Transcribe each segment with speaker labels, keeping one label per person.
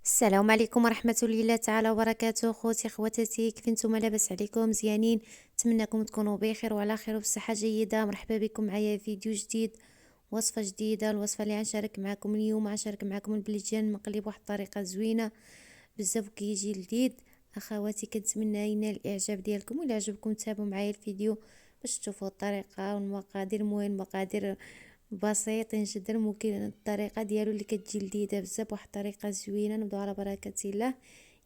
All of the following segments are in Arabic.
Speaker 1: السلام عليكم ورحمة الله تعالى وبركاته. خوتي خواتاتي، كيف نتوما؟ لاباس عليكم؟ مزيانين؟ نتمنىكم تكونوا بخير وعلى خير وبصحة جيدة. مرحبا بكم معايا في فيديو جديد، وصفة جديدة. الوصفة اللي غنشارك معكم اليوم، غنشارك معكم البليجان مقلي بواحد الطريقة زوينة بزاف وكيجي لذيذ. اخواتي، كنتمنى ينال الاعجاب ديالكم، ولا عجبكم تابعوا معايا الفيديو باش تشوفوا الطريقة والمقادير. المهم مقادير بسيطين جدا، ممكن الطريقه ديالو اللي كتجي لذيذه بزاف، واحد الطريقه زوينه. نبداو على بركه الله.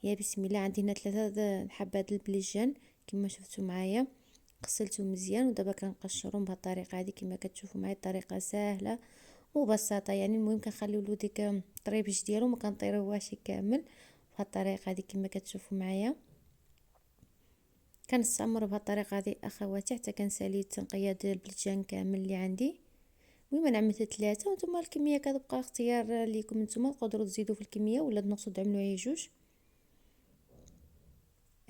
Speaker 1: يا بسم الله. عندي هنا 3 حبات البليجان كما شفتوا معايا، غسلتهم مزيان ودابا كنقشرهم بهذه الطريقه هذه. كما كتشوفوا معايا الطريقه سهله وبسيطه، يعني المهم كنخليو له ديك الطريبش ديالو، ما كنطيروهاش كامل بهذه الطريقه هذه كما كتشوفوا معايا. كنستعمر بهذه الطريقه هذه اخواتي حتى كنسالي التنقيه ديال البليجان كامل اللي عندي. المهم انا عملت 3، وانتم الكميه كتبقى اختيار ليكم، نتوما تقدروا تزيدوا في الكميه ولا تنقصوا تعملوا جوج.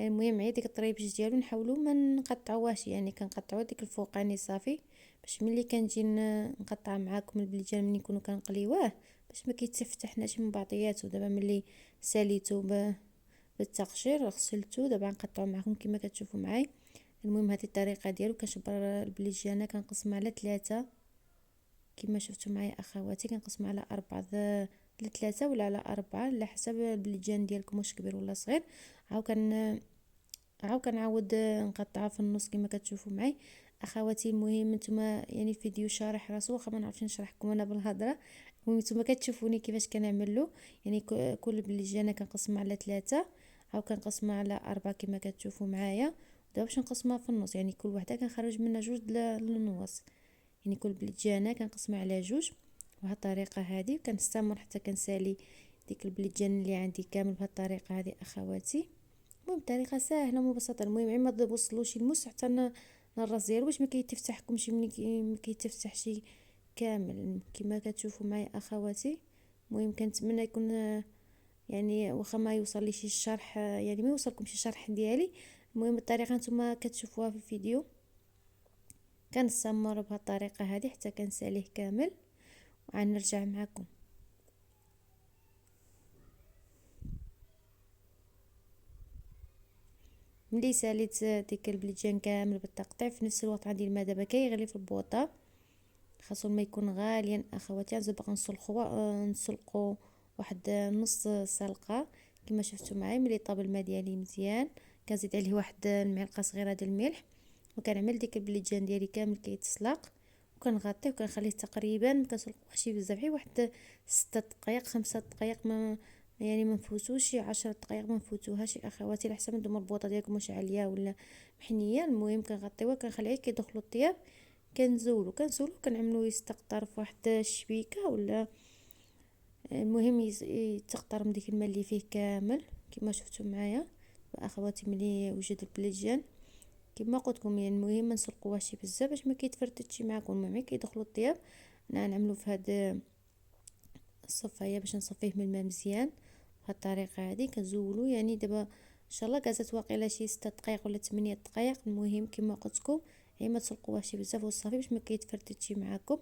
Speaker 1: المهم معايا ديك الطريبش ديالو نحاولوا ما نقطعوهاش، يعني كنقطعوا ديك الفوقاني صافي، باش ملي كنجي نقطع معاكم البليجان ملي نكونوا كنقليوه باش ما كيتفتحناش من بعضياته. دابا ملي ساليته بالتقشير غسلته، دابا نقطعو معكم كما كتشوفوا معايا. المهم هذه الطريقه ديالو، كنشبر البليجانه كنقسمها على 3 كما شفتوا معايا اخواتي. كنقسمها على 4 ل3 ولا على 4 على حسب البليجان ديالكم واش كبير ولا صغير. عاو كنعاود نقطعها في النص كما كتشوفوا معايا اخواتي. المهم نتوما يعني الفيديو شارح راسو، واخا ما نعرفش نشرح لكم انا بالهضره. المهم نتوما كتشوفوني كيفاش كنعمل له. يعني كل بليجانه كنقسمها على 3، عاو كنقسمها على 4 كما كتشوفوا معايا. دابا باش نقسمها في النص، يعني كل وحده كنخرج منها جوج للنواص. يعني كل بليجانه كنقسمها على جوج بهذه الطريقه هذه، وكنستمر حتى كنسالي ديك البليجان اللي عندي كامل بهذه الطريقه هذه اخواتي. المهم طريقه سهله ومبسطه. المهم غير ما توصلوش الموس حتى الراس ديالو باش ما كيتفتحكمش ملي ما كيتفتحش كامل كما كتشوفوا معايا اخواتي. المهم كنتمنى يكون يعني واخا ما يوصل لي شي الشرح، يعني ما يوصلكم شي شرح ديالي. المهم الطريقه نتوما كتشوفوها في الفيديو. كنستمر بهذه الطريقه هذه حتى كنساليه كامل وغنرجع معكم. ملي ساليت ديك البليجان كامل بالتقطيع، في نفس الوقت عندي الماء دابا كيغلي في البوطه. خاصو الماء يكون غاليا اخواتي. غنزيد باقا نسلقوا واحد نص سلقه كما شفتوا معايا. ملي طاب الماء ديالي مزيان كنزيد عليه واحد المعلقه صغيره ديال الملح، وكنعمل ديك البليجان ديالي كامل كيتسلق، وكنغطيه وكنخليه تقريبا ما كنسلقوهش بزاف، غير واحد 6 دقائق 5 دقائق. ما يعني ما نفوتوش 10 دقائق، ما نفوتوهاش اخواتي، على حسب نتوما البوطه ديالكم واش عاليه ولا محنيه. المهم كنغطيوها كنخليه كيدخلوا الطياب. كنزولو كنعملو يستقطر في واحد الشبيكه ولا المهم يتقطر من ديك الماء اللي فيه كامل كما شفتوا معايا اخواتي. ملي وجد البليجان كما قلت لكم، يعني المهم ما نسلقوهاش بزاف باش ما كيتفرتتش معكم. المهم كيدخلوا الطياب نعملو في هاد الصفايه باش نصفيه من الماء مزيان بهاد الطريقه هذه. كنزولو يعني دابا ان شاء الله كازات واقيلا شي 6 دقائق ولا 8 دقائق. المهم كما قلت لكم هي ما تسلقوهاش بزاف وصافي باش ما كيتفرتتش معكم.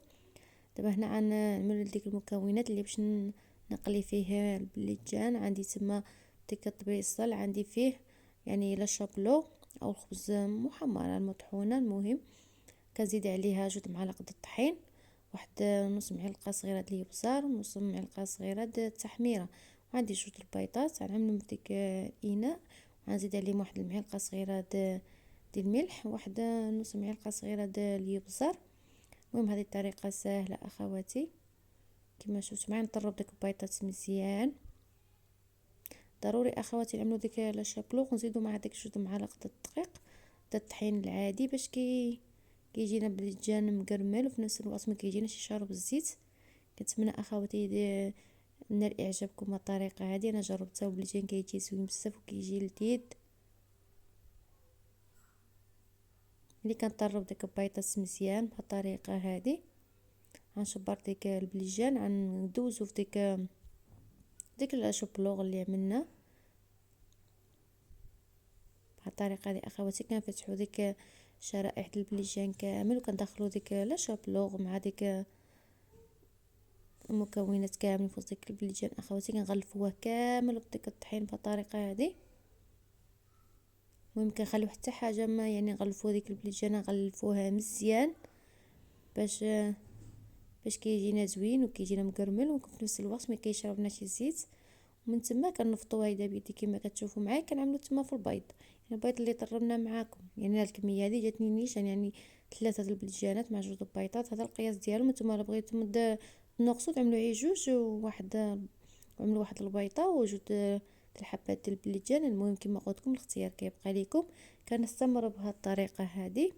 Speaker 1: دابا هنا غنعمل ديك المكونات اللي باش نقلي فيه البليجان. عندي تما ديك الطبيصل، عندي فيه يعني لا شابلو او الخبز محمر المطحونه. المهم كنزيد عليها 2 معالق الطحين، واحد نص معلقه صغيره د الابزار، نص معلقه صغيره د التحميره، وعندي 2 البيضات غنعملهم في ديك الاناء. وغنزيد عليهم واحد المعلقه صغيره د الملح، واحد نص معلقه صغيره د الابزار. المهم هذه الطريقه سهله اخواتي. كما شفتوا معايا نطرب ديك البيضات مزيان. ضروري اخواتي نعملوا ديك لا شابلو، ونزيدوا مع ديك 2 معالق الدقيق د الطحين العادي باش كيجينا بليجان مقرمل، وفي نفس الوقت ما كيجيناش يشرب الزيت. كنتمنى اخواتي نال اعجابكم الطريقه هذه. انا جربتها وبليجان كيجي زوين بزاف وكيجي لذيذ. ملي كنطرب ديك البيضات مزيان بهذه الطريقه هذه غنشبر ديك البليجان، غندوزو في ديك الشبلوغ اللي عملنا بهذه الطريقه هذه اخواتي. كنفتحوا ديك شرائح البليجان كامل وكندخلوا ديك لا شابلوغ مع ديك المكونات كاملين في ديك البليجان اخواتي، كنغلفوه كامل بديك الطحين بهذه الطريقه هذه. المهم كنخليو حتى حاجه ما يعني نغلفوا ديك البليجانه، نغلفوها مزيان باش كيجينا زوين وكيجينا مقرمل وفي نفس الوقت ما كيشربناش الزيت. ومن تما كنفطوا هيدا بيدي كما كتشوفوا معايا. كنعملوا تما في البيض، يعني البيض اللي طربنا معاكم، يعني هاد الكميه هذه جاتني نيشان، يعني 3 البلجانات مع 2 البيضات، هذا القياس ديالهم. نتوما الا بغيتو تنقصوا تعملوا غير 2 وواحد، وعملوا واحد البيضه وجوج الحبات ديال البلجان. المهم كما قلت لكم الاختيار كيبقى لكم. كنستمر بهذه الطريقه هذه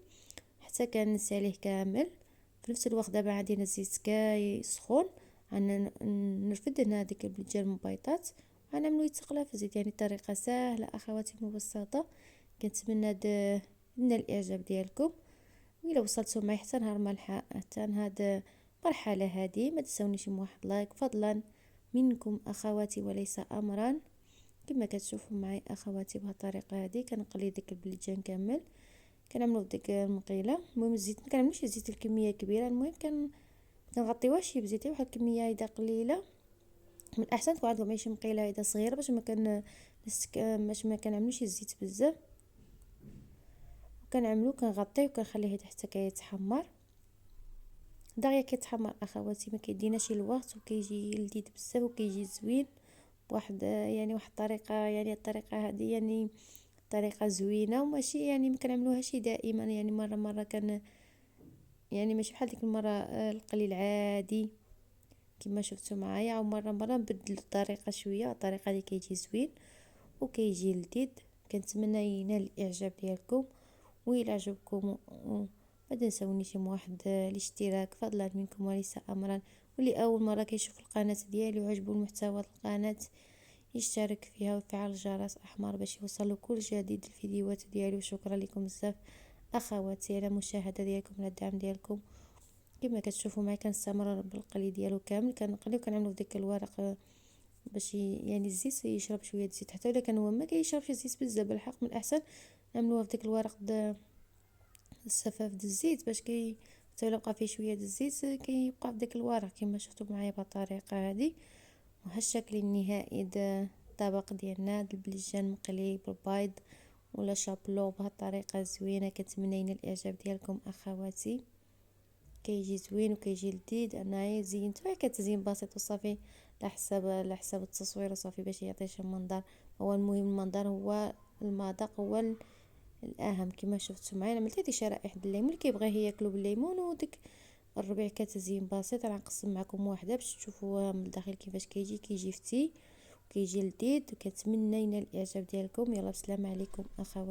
Speaker 1: حتى كنساليه كامل. في نفس الوقت دابا عندنا الزيت كيسخن، نرفد هنا هذيك البلجان المبيضات وغنعملو يتقلى في الزيت. يعني الطريقه سهله اخواتي مبسطه. كنتمنى نال الاعجاب ديالكم. وإلا وصلتوا معي حتى نهار ما حتى هاد المرحله هذه ما تنسونيش من واحد لايك فضلا منكم اخواتي وليس امرا. كما كتشوفوا معي اخواتي بهذه الطريقه هذه كنقلي ديك البلجان كامل، كنعملو ديك المقيله. المهم الزيت ما كنعملوش الزيت الكميه كبيره، المهم كنغطيوها شي بزيت واحد الكميه هيدا قليله. من الاحسن تكون عندكم شي مقيله هيدا صغيره باش ما كنعملوش الزيت بزاف. وكنعملو كنغطيه وكنخليه حتى كيتحمر. دغيا كيتحمر اخواتي ما كيديناش الوقت وكيجي لذيذ بزاف وكيجي زوين بواحد يعني واحد الطريقه. يعني الطريقه هذه يعني طريقه زوينه وماشي يعني ما كنعملوهاش دائما، يعني مره كان يعني ماشي بحال ديك المره القليل عادي كما شفتوا معايا. ومره نبدل الطريقه شويه، الطريقه اللي كيجي زوين وكيجي لذيذ. كنتمنى ينال الاعجاب ديالكم. وإلا عجبكم ما تنسونيش من واحد الاشتراك فضلا منكم وليس امرا. واللي اول مره كيشوف القناه ديالي وعجبو المحتوى القناه يشترك فيها ويفعل الجرس احمر باش يوصلوا كل جديد الفيديوهات ديالي. وشكرا لكم بزاف اخواتي على المشاهده ديالكم على الدعم ديالكم. كما كتشوفوا معي كنستمر بالقلي ديالو كامل. كنقليو كنعملو في ديك الورق باش يعني الزيت يشرب شويه الزيت. حتى الا كان هو ما كيشربش الزيت بزاف بالحق من الاحسن نعملوها في ديك الورق السفاف د الزيت باش حتى الا بقى فيه شويه د الزيت كيبقى في ديك الورق كما شفتوا معايا بالطريقه هذه. وها الشكل النهائي الطبق ديالنا د البلجان مقلي بالبيض ولا شابلو بهذه الطريقه زوينه. كنتمنى ينال الاعجاب ديالكم اخواتي. كيجي زوين وكيجي لذيذ. انا زينته غير كتزيين بسيط وصافي على حساب التصوير وصافي باش يعطي شي منظر. هو المهم المنظر، هو المذاق هو الاهم. كما شفتوا معايا عملت هذه شرائح الليمون اللي كيبغي ياكلوا بالليمون. وديك الربيع كتزيين بسيط. انا نقسم معكم واحده باش تشوفوها من الداخل كيفاش كيجي فتي وكيجي لذيذ. وكنتمنى ينال الاعجاب ديالكم. يلا بسلام عليكم اخواتي.